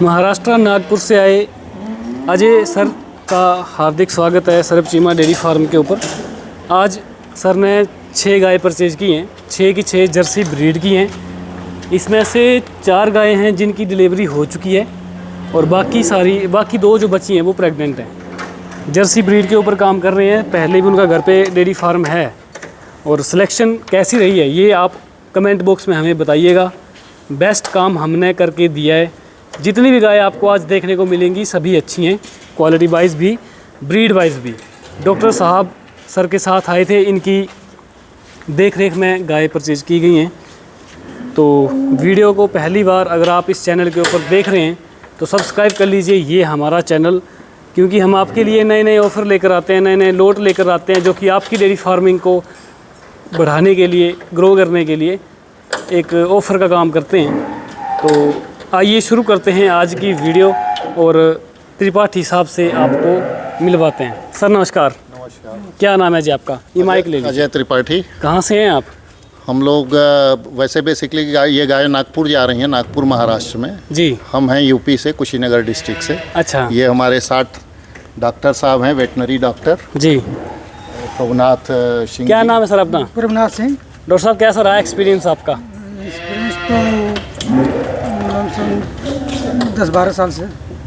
महाराष्ट्र नागपुर से आए अजय सर का हार्दिक स्वागत है सरब चीमा डेयरी फार्म के ऊपर। आज सर ने 6 गाय परचेज की हैं, 6 की 6 जर्सी ब्रीड की हैं। इसमें से 4 गाय हैं जिनकी डिलीवरी हो चुकी है और बाकी 2 जो बची हैं वो प्रेग्नेंट हैं। जर्सी ब्रीड के ऊपर काम कर रहे हैं, पहले भी उनका घर पे डेयरी फार्म है। और सिलेक्शन कैसी रही है ये आप कमेंट बॉक्स में हमें बताइएगा। बेस्ट काम हमने करके दिया है। जितनी भी गाय आपको आज देखने को मिलेंगी सभी अच्छी हैं, क्वालिटी वाइज भी, ब्रीड वाइज भी। डॉक्टर साहब सर के साथ आए थे, इनकी देख रेख में गाय परचेज की गई हैं। तो वीडियो को पहली बार अगर आप इस चैनल के ऊपर देख रहे हैं तो सब्सक्राइब कर लीजिए ये हमारा चैनल, क्योंकि हम आपके लिए नए नए ऑफ़र लेकर आते हैं, नए नए लोट लेकर आते हैं जो कि आपकी डेयरी फार्मिंग को बढ़ाने के लिए, ग्रो करने के लिए एक ऑफ़र का काम करते हैं। तो आइए शुरू करते हैं आज की वीडियो और त्रिपाठी साहब से आपको मिलवाते हैं। सर नमस्कार। नमस्कार। क्या नाम है जी आपका? ये माइक ले लीजिए। अजय त्रिपाठी। कहाँ से हैं आप? हम लोग वैसे बेसिकली ये गाय नागपुर जा रही हैं, नागपुर महाराष्ट्र में जी। हम हैं यूपी से, कुशीनगर डिस्ट्रिक्ट से। अच्छा। ये हमारे साथ डॉक्टर साहब हैं, वेटनरी डॉक्टर जी। प्रभुनाथ सिंह। क्या नाम है सर अपना? प्रभुनाथ सिंह। डॉक्टर साहब कैसा रहा एक्सपीरियंस आपका? एक्सपीरियंस तो 10-12 साल से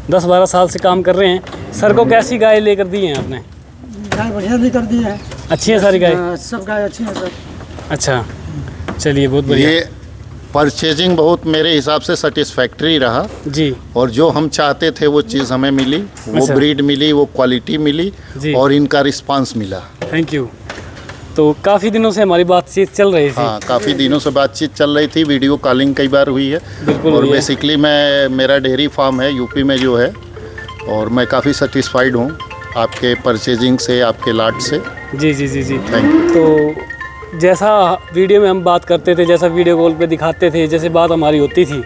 10-12 साल से काम कर रहे हैं। सर को कैसी गाय लेकर दी हैं आपने? गाय बढ़िया भी कर दी है। अच्छी है सारी गाय? सब गाय अच्छी हैं सर। अच्छा, चलिए बहुत बढ़िया। ये परचेजिंग बहुत मेरे हिसाब से सेटिस्फैक्ट्री रहा जी। और जो हम चाहते थे वो चीज़ हमें मिली, वो अच्छा। ब्रीड मिली, वो क्वालिटी मिली जी। और इनका रिस्पांस मिला। Thank you. तो काफ़ी दिनों से हमारी बातचीत चल रही थी। हाँ, काफ़ी दिनों से बातचीत चल रही थी, वीडियो कॉलिंग कई बार हुई है। बिल्कुल। और बेसिकली मेरा डेयरी फार्म है यूपी में जो है, और मैं काफ़ी सेटिस्फाइड हूँ आपके परचेजिंग से, आपके लाट से। जी जी जी जी। Thank you. तो जैसा वीडियो में हम बात करते थे, जैसा वीडियो कॉल पे दिखाते थे, जैसे बात हमारी होती थी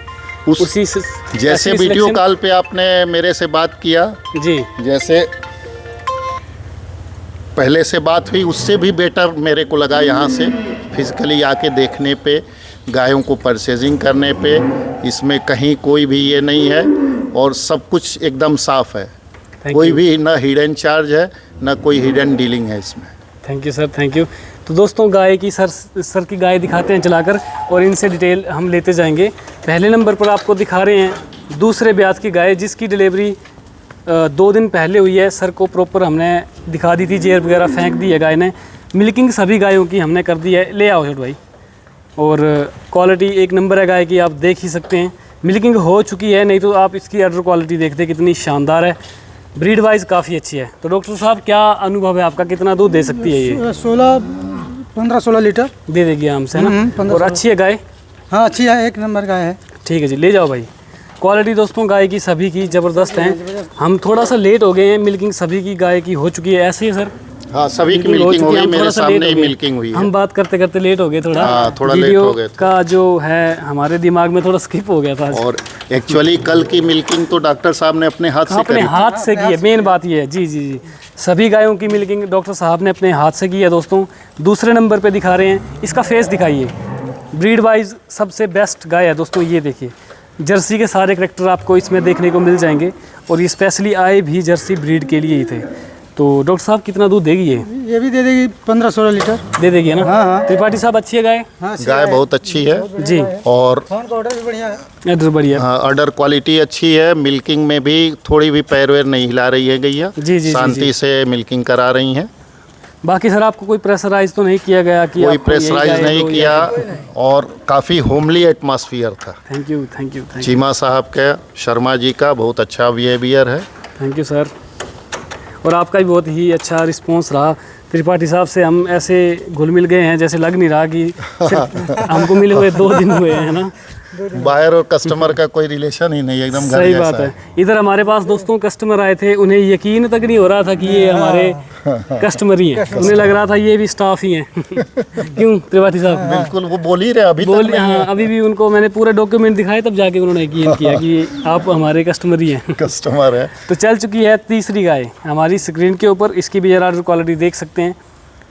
उसी से जैसे वीडियो कॉल पे आपने मेरे से बात किया, जी, जैसे पहले से बात हुई उससे भी बेटर मेरे को लगा यहाँ से फिजिकली आके देखने पे, गायों को परचेजिंग करने पे। इसमें कहीं कोई भी ये नहीं है और सब कुछ एकदम साफ़ है। कोई भी ना हिडन चार्ज है, ना कोई हिडन डीलिंग है इसमें। Thank you sir, thank you. तो दोस्तों गाय की सर की गाय दिखाते हैं चलाकर और इनसे डिटेल हम लेते जाएंगे। पहले नंबर पर आपको दिखा रहे हैं दूसरे ब्याज की गाय, जिसकी डिलीवरी 2 दिन पहले हुई है। सर को प्रॉपर हमने दिखा दी थी, जेर वगैरह फेंक दी है गाय ने। मिल्किंग सभी गायों की हमने कर दी है। ले आओ छोट भाई। और क्वालिटी एक नंबर है गाय की, आप देख ही सकते हैं। मिल्किंग हो चुकी है, नहीं तो आप इसकी अडर क्वालिटी देखते कितनी शानदार है। ब्रीड वाइज काफ़ी अच्छी है। तो डॉक्टर साहब क्या अनुभव है आपका, कितना दूध दे सकती है ये? 15-16 लीटर दे देगी हमसे, है ना? और अच्छी है गाय? हाँ अच्छी है, एक नंबर गाय है। ठीक है जी, ले जाओ भाई। क्वालिटी दोस्तों गाय की सभी की ज़बरदस्त हैं। हम थोड़ा सा लेट हो गए हैं, मिल्किंग सभी की गाय की हो चुकी है। ऐसे ही सर? हाँ, सभी की मिल्किंग हो गई, मेरे सामने ही मिल्किंग हुई है। हम बात करते करते लेट हो गए थोड़ा। हाँ, थोड़ा लेट हो गए। का जो है हमारे दिमाग में थोड़ा स्किप हो गया था। और एक्चुअली कल की मिल्किंग तो डॉक्टर साहब ने अपने हाथ से अपने हाथ से की है, मेन बात ये है। जी जी जी, सभी गायों की मिल्किंग डॉक्टर साहब ने अपने हाथ से की है। दोस्तों दूसरे नंबर पे दिखा रहे हैं, इसका फेस दिखाइए। ब्रीड वाइज सबसे बेस्ट गाय है दोस्तों, ये देखिए। जर्सी के सारे करैक्टर आपको इसमें देखने को मिल जाएंगे और ये स्पेशली आए भी जर्सी ब्रीड के लिए ही थे। तो डॉक्टर साहब कितना दूध देगी ये? ये भी दे देगी 15-16 लीटर दे देगी, है ना? हाँ हाँ। त्रिपाठी साहब अच्छी है गाय? हाँ, गाय बहुत अच्छी है जी। और खान का ऑर्डर भी बढ़िया है। अडर बढ़िया। हाँ, अडर क्वालिटी अच्छी है। मिल्किंग में भी थोड़ी भी पैर वैर नहीं हिला रही है गैया। जी जी, शांति से मिल्किंग करा रही हैं। बाकी सर आपको कोई प्रेशराइज तो नहीं किया गया कि कोई प्रेशराइज नहीं किया और काफ़ी होमली एटमॉस्फेयर था। Thank you thank you thank Cheema साहब का, शर्मा जी का बहुत अच्छा बिहेवियर है। You sir. और आपका भी बहुत ही अच्छा रिस्पांस रहा। त्रिपाठी साहब से हम ऐसे घुल मिल गए हैं जैसे लग नहीं रहा कि सिर्फ हमको मिले हुए 2 दिन हुए हैं, ना? बायर और कस्टमर का कोई रिलेशन ही नहीं, एकदम घर सही जैसा बात है। इधर हमारे पास दोस्तों कस्टमर आए थे, उन्हें यकीन तक नहीं हो रहा था कि ये हमारे कस्टमर ही हैं। उन्हें लग रहा था ये भी स्टाफ ही हैं। क्यों त्रिपाठी साहब? बिल्कुल, वो बोल ही रहे अभी तक। हाँ, अभी भी उनको मैंने पूरे डॉक्यूमेंट दिखाए, तब जाके उन्होंने यकीन किया कि आप हमारे कस्टमर ही हैं। कस्टमर है। तो चल चुकी है तीसरी गाय हमारी स्क्रीन के ऊपर। इसकी भी जरा क्वालिटी देख सकते हैं।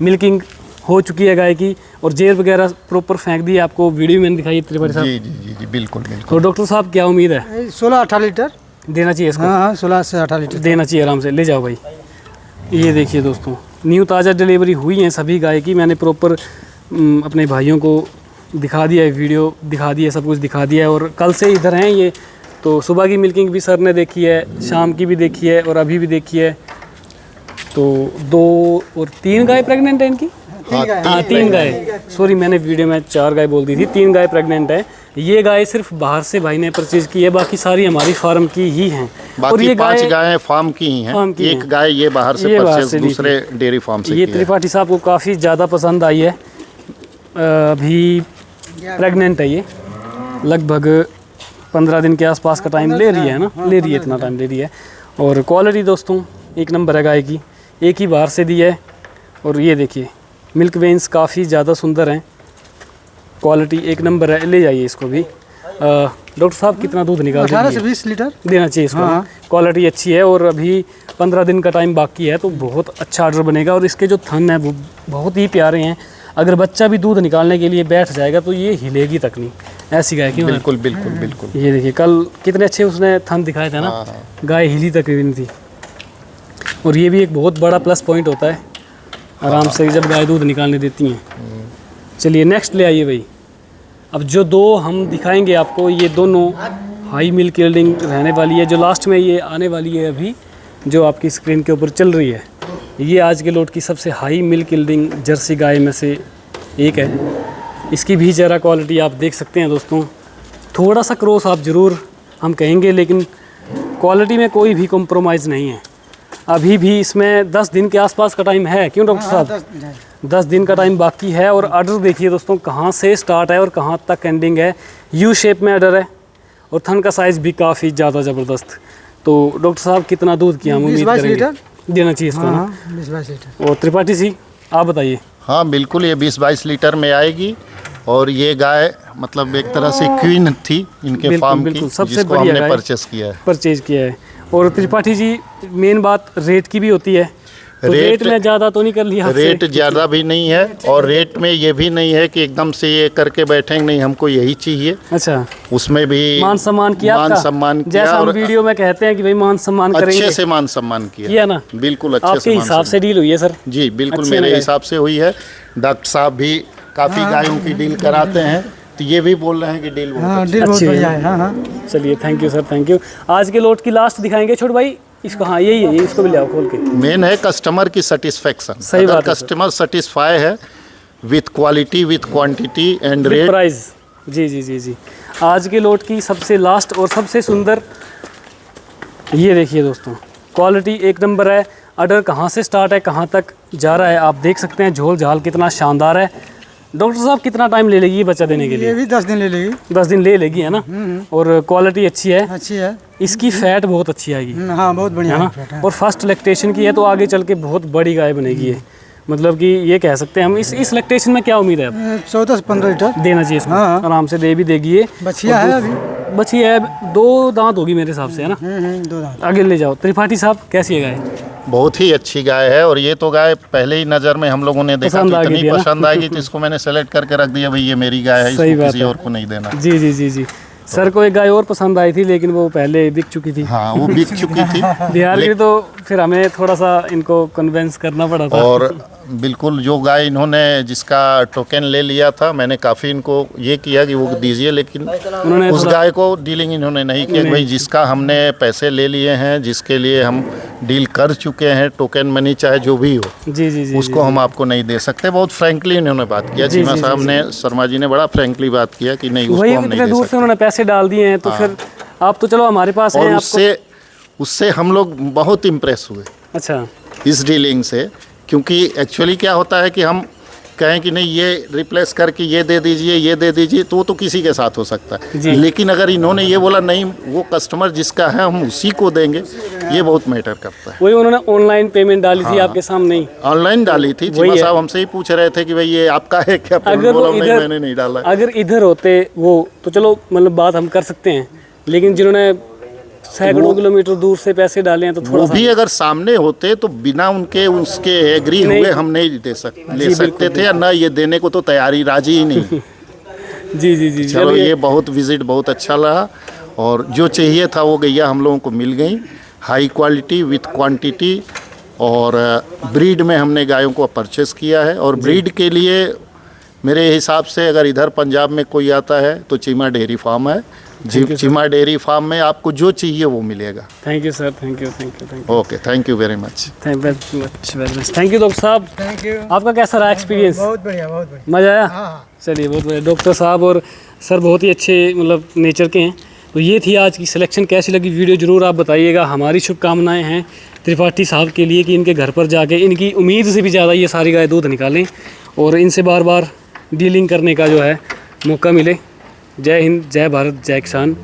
मिल्किंग हो चुकी है गाय की और जेर वगैरह प्रॉपर फेंक दी, आपको वीडियो में दिखाई त्रिपाठी साहब। जी जी जी जी, बिल्कुल बिल्कुल। तो डॉक्टर साहब क्या उम्मीद है? 16-18 लीटर देना चाहिए इसको? हाँ हाँ 16 से 18 लीटर देना चाहिए आराम से। ले जाओ भाई। ये देखिए दोस्तों, न्यू ताज़ा डिलीवरी हुई हैं सभी गाय की। मैंने प्रॉपर अपने भाइयों को दिखा दिया है, वीडियो दिखा दिया है, सब कुछ दिखा दिया है। और कल से इधर हैं ये, तो सुबह की मिल्किंग भी सर ने देखी है, शाम की भी देखी है और अभी भी देखी है। तो 2 और 3 गाय प्रेग्नेंट है इनकी। हाँ 3 गाय, सॉरी मैंने वीडियो में 4 गाय बोल दी थी, 3 गाय प्रेग्नेंट है। ये गाय सिर्फ बाहर से भाई ने परचेज की है, बाकी सारी हमारी फार्म की ही हैं। बाकी 5 गायें फार्म की ही हैं। एक गाय ये बाहर से परचेज दूसरे डेयरी फार्म से ये त्रिपाठी साहब को काफ़ी ज़्यादा पसंद आई है। अभी प्रेग्नेंट है ये, लगभग 15 दिन के आसपास का टाइम ले रही है ना, ले रही है, इतना टाइम ले रही है। और क्वालिटी दोस्तों एक नंबर है गाय की, एक ही बार से दी है। और ये देखिए मिल्क वेन्स काफ़ी ज़्यादा सुंदर हैं, क्वालिटी एक नंबर है। ले जाइए इसको भी। डॉक्टर साहब कितना दूध निकाल 18 से 20 लीटर देना चाहिए इसको? हाँ। क्वालिटी अच्छी है और अभी 15 दिन का टाइम बाकी है, तो बहुत अच्छा ऑर्डर बनेगा। और इसके जो थन है वो बहुत ही प्यारे हैं। अगर बच्चा भी दूध निकालने के लिए बैठ जाएगा तो ये हिलेगी तक नहीं, ऐसी गाय की। बिल्कुल बिल्कुल बिल्कुल। ये देखिए कल कितने अच्छे उसने थन दिखाए थे ना, गाय हिली तक भी नहीं थी। और ये भी एक बहुत बड़ा प्लस पॉइंट होता है आराम से जब गाय दूध निकालने देती हैं। चलिए नेक्स्ट ले आइए भाई। अब जो 2 हम दिखाएंगे आपको, ये दोनों हाई मिल्क यील्डिंग रहने वाली है। जो लास्ट में ये आने वाली है अभी, जो आपकी स्क्रीन के ऊपर चल रही है, ये आज के लोट की सबसे हाई मिल्क यील्डिंग जर्सी गाय में से एक है। इसकी भी ज़रा क्वालिटी आप देख सकते हैं दोस्तों। थोड़ा सा क्रॉस आप ज़रूर हम कहेंगे, लेकिन क्वालिटी में कोई भी कॉम्प्रोमाइज़ नहीं है। अभी भी इसमें 10 दिन के आसपास का टाइम है, क्यों डॉक्टर साहब? 10 दिन का टाइम बाकी है। और ऑर्डर देखिए दोस्तों कहाँ से स्टार्ट है और कहाँ तक एंडिंग है। यू शेप में ऑर्डर है और थन का साइज़ भी काफ़ी ज़्यादा ज़बरदस्त। तो डॉक्टर साहब कितना दूध की हम उम्मीद करेंगे देना चाहिए इसको? हाँ 20-22 लीटर। और त्रिपाठी जी आप बताइए। हाँ बिल्कुल, ये 20-22 लीटर में आएगी। और ये गाय मतलब एक तरह से क्वीन थी इनके फार्म की, सबसे बढ़िया हमने परचेस किया है। और त्रिपाठी जी मेन बात रेट की भी होती है, तो रेट में ज़्यादा तो नहीं कर लिया आपसे? रेट ज़्यादा भी नहीं है और रेट में ये भी नहीं है कि एकदम से ये करके बैठेंगे, नहीं हमको यही चाहिए। अच्छा, उसमें भी मान सम्मान किया आपका? मान सम्मान किया, जैसा हम वीडियो में कहते हैं कि भाई मान सम्मान करेंगे, अच्छे से मान सम्मान किया ना? बिल्कुल अच्छे आपके से हिसाब से डील हुई है सर? जी बिल्कुल मेरे हिसाब से हुई है। डॉक्टर साहब भी काफ़ी गायों की डील कराते हैं, तो ये भी बोल रहे हैं कि डील बहुत अच्छी है। हाँ। चलिए thank you sir, thank you. आज के लोट की लास्ट दिखाएंगे छोटे भाई इसको। हाँ यही है, इसको भी ले आओ खोल के। मेन है कस्टमर की सेटिस्फेक्शन। सही बात है। कस्टमर सेटिस्फाई है with quality, with quantity and rate, price. जी जी जी जी। आज के लोट की सबसे लास्ट और सबसे सुंदर, ये देखिए दोस्तों क्वालिटी एक नंबर है। ऑर्डर कहाँ से स्टार्ट है कहाँ तक जा रहा है आप देख सकते हैं। झोल झाल कितना शानदार है। डॉक्टर साहब कितना टाइम ले लेगी ये बच्चा देने के लिए? ये भी 10 दिन ले लेगी। 10 दिन ले लेगी है ना। और क्वालिटी अच्छी है। अच्छी है। इसकी फैट बहुत अच्छी आएगी। हाँ बहुत बढ़िया है ना। और फर्स्ट लैक्टेशन की है, तो आगे चल के बहुत बड़ी गाय बनेगी ये। मतलब कि ये कह सकते हैं हम। इस लैक्टेशन में क्या उम्मीद है? 14 से 15 लीटर देना चाहिए इसको। हाँ। आराम से दे भी देगी ये। बछिया है अभी, बछिया है, 2 दांत होगी मेरे हिसाब से है ना। 2 दांत। आगे ले जाओ। त्रिपाठी साहब कैसी है गाय? बहुत ही अच्छी गाय है। और ये तो गाय पहले ही नज़र में हम लोगों ने देखा तो इतनी पसंद आएगी, तो इसको मैंने सेलेक्ट करके रख दिया, भाई ये मेरी गाय है, इसको किसी और को नहीं देना। जी जी जी जी। सर को एक गाय और पसंद आई थी, लेकिन वो पहले बिक चुकी थी। हाँ वो बिक चुकी थी बिहार की, तो फिर हमें थोड़ा सा इनको कन्वेंस करना पड़ा था। और बिल्कुल जो गाय इन्होंने जिसका टोकन ले लिया था, मैंने काफ़ी इनको ये किया कि वो दीजिए, लेकिन उस गाय को डीलिंग इन्होंने नहीं किया। भाई जिसका हमने पैसे ले लिए हैं, जिसके लिए हम डील कर चुके हैं, टोकन मनी चाहे जो भी हो, जी जी जी, उसको हम आपको नहीं दे सकते। बहुत फ्रैंकली इन्होंने बात किया। चीमा साहब ने, शर्मा जी ने बड़ा फ्रैंकली बात किया कि नहीं उसको हम नहीं दे दूर से उन्होंने पैसे डाल दिए हैं, तो फिर आप तो चलो हमारे पास हैं। और उससे हम लोग बहुत इम्प्रेस हुए। अच्छा, इस डीलिंग से, क्योंकि एक्चुअली क्या होता है कि हम कहें कि नहीं ये रिप्लेस करके ये दे दीजिए, ये दे दीजिए, तो वो तो किसी के साथ हो सकता है। लेकिन अगर इन्होंने ये बोला नहीं वो कस्टमर जिसका है हम उसी को देंगे, ये बहुत मैटर करता है। वही उन्होंने ऑनलाइन पेमेंट डाली थी आपके सामने ही। ऑनलाइन डाली थी। चीमा साहब हमसे ही पूछ रहे थे कि भाई ये आपका है क्या? मैंने नहीं डाला। अगर इधर होते वो तो चलो मतलब बात हम कर सकते हैं, लेकिन जिन्होंने सैकड़ों किलोमीटर दूर से पैसे डाले हैं, तो थोड़ा भी अगर सामने होते तो बिना उनके उसके एग्री हुए हम नहीं ले सकते थे, या ना ये देने को तो तैयारी राजी ही नहीं। जी जी जी। चलो ये बहुत विजिट बहुत अच्छा लगा। और जो चाहिए था वो गैया हम लोगों को मिल गई, हाई क्वालिटी विथ क्वांटिटी। और ब्रीड में हमने गायों को परचेस किया है। और ब्रीड के लिए मेरे हिसाब से अगर इधर पंजाब में कोई आता है तो चीमा डेयरी फार्म है। चीमा डेयरी फार्म में आपको जो चाहिए वो मिलेगा। Thank you sir, thank you, thank you, thank you, okay, thank you very much. Thank you doctor साहब। Thank you. आपका कैसा रहा एक्सपीरियंस? बहुत बढ़िया, बहुत बढ़िया। मज़ा आया? हाँ। चलिए, बहुत बढ़िया। डॉक्टर साहब और सर बहुत ही अच्छे मतलब नेचर के हैं। तो ये थी आज की सिलेक्शन। कैसी लगी वीडियो ज़रूर आप बताइएगा। हमारी शुभकामनाएं हैं त्रिपाठी साहब के लिए कि इनके घर पर जाके इनकी उम्मीद से भी ज़्यादा ये सारी गाय दूध निकालें और इनसे बार बार डीलिंग करने का जो है मौका मिले। जय हिंद, जय भारत, जय किसान।